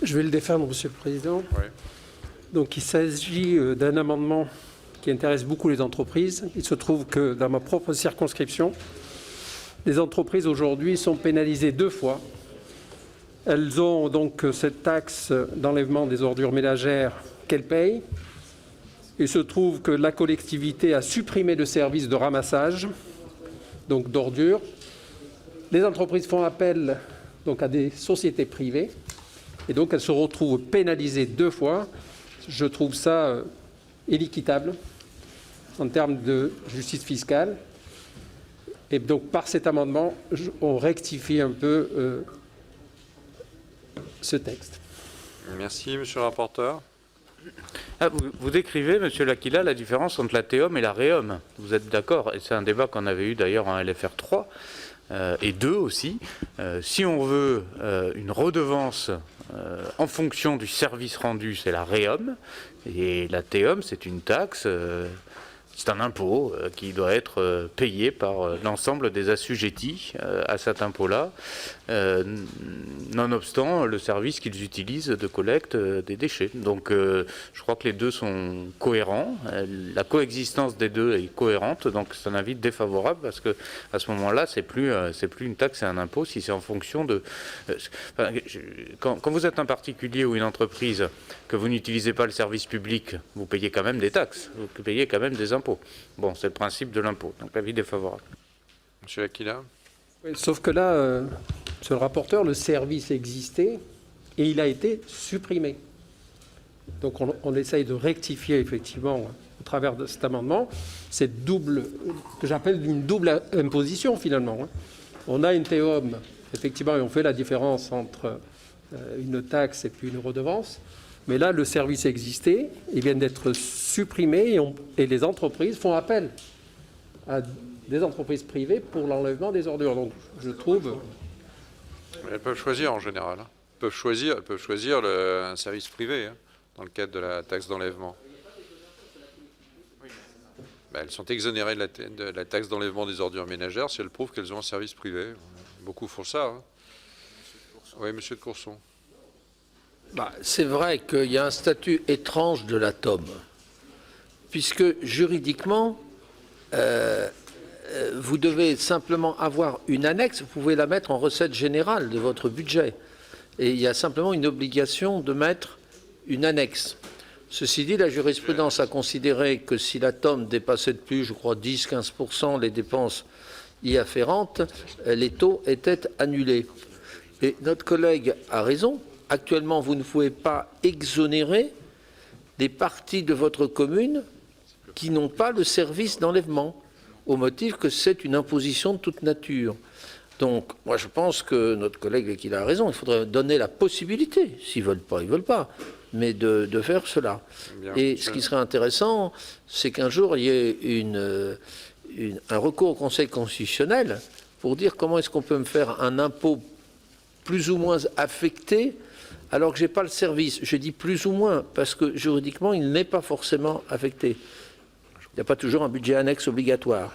Je vais le défendre, Monsieur le Président. Ouais. Donc, il s'agit d'un amendement qui intéresse beaucoup les entreprises. Il se trouve que dans ma propre circonscription, les entreprises aujourd'hui sont pénalisées 2 fois. Elles ont donc cette taxe d'enlèvement des ordures ménagères qu'elles payent. Il se trouve que la collectivité a supprimé le service de ramassage donc d'ordures. Les entreprises font appel donc à des sociétés privées et donc elles se retrouvent pénalisées 2 fois. Je trouve ça inéquitable en termes de justice fiscale. Et donc par cet amendement, on rectifie un peu ce texte. Merci, monsieur le rapporteur. Vous décrivez, monsieur L'Aquila, la différence entre la TEOM et la REOM. Vous êtes d'accord? Et c'est un débat qu'on avait eu d'ailleurs en LFR 3 et 2 aussi. Si on veut une redevance en fonction du service rendu, c'est la REOM. Et la TEOM, c'est une taxe, c'est un impôt qui doit être payé par l'ensemble des assujettis à cet impôt-là, nonobstant le service qu'ils utilisent de collecte des déchets. Donc je crois que les deux sont cohérents. La coexistence des deux est cohérente, donc c'est un avis défavorable parce que à ce moment-là, c'est plus une taxe, c'est un impôt si c'est en fonction de. Quand vous êtes un particulier ou une entreprise que vous n'utilisez pas le service public, vous payez quand même des taxes, vous payez quand même des impôts. Bon, c'est le principe de l'impôt, donc avis défavorable. Monsieur L'Aquila. Oui, sauf que là, monsieur le rapporteur, le service existait et il a été supprimé. Donc on essaye de rectifier effectivement au travers de cet amendement cette double, que j'appelle une double imposition finalement. On a une TEOM, effectivement, et on fait la différence entre une taxe et puis une redevance. Mais là, le service existait, il vient d'être supprimé et les entreprises font appel à des entreprises privées pour l'enlèvement des ordures. Donc, je trouve... Elles peuvent choisir en général. Elles peuvent choisir un service privé dans le cadre de la taxe d'enlèvement. Elles sont exonérées de la taxe d'enlèvement des ordures ménagères si elles prouvent qu'elles ont un service privé. Beaucoup font ça. Oui, monsieur de Courson. C'est vrai qu'il y a un statut étrange de la TEOM, puisque juridiquement, vous devez simplement avoir une annexe, vous pouvez la mettre en recette générale de votre budget, et il y a simplement une obligation de mettre une annexe. Ceci dit, la jurisprudence a considéré que si la TEOM dépassait de plus, je crois, 10-15% les dépenses y afférentes, les taux étaient annulés. Et notre collègue a raison. Actuellement, vous ne pouvez pas exonérer des parties de votre commune qui n'ont pas le service d'enlèvement, au motif que c'est une imposition de toute nature. Donc, moi, je pense que notre collègue qu'il a raison. Il faudrait donner la possibilité, s'ils ne veulent pas, ils ne veulent pas, mais de faire cela. Bien, et ce qui serait intéressant, c'est qu'un jour, il y ait un recours au Conseil constitutionnel pour dire comment est-ce qu'on peut me faire un impôt plus ou moins affecté alors que je n'ai pas le service. Je dis plus ou moins, parce que juridiquement, il n'est pas forcément affecté. Il n'y a pas toujours un budget annexe obligatoire.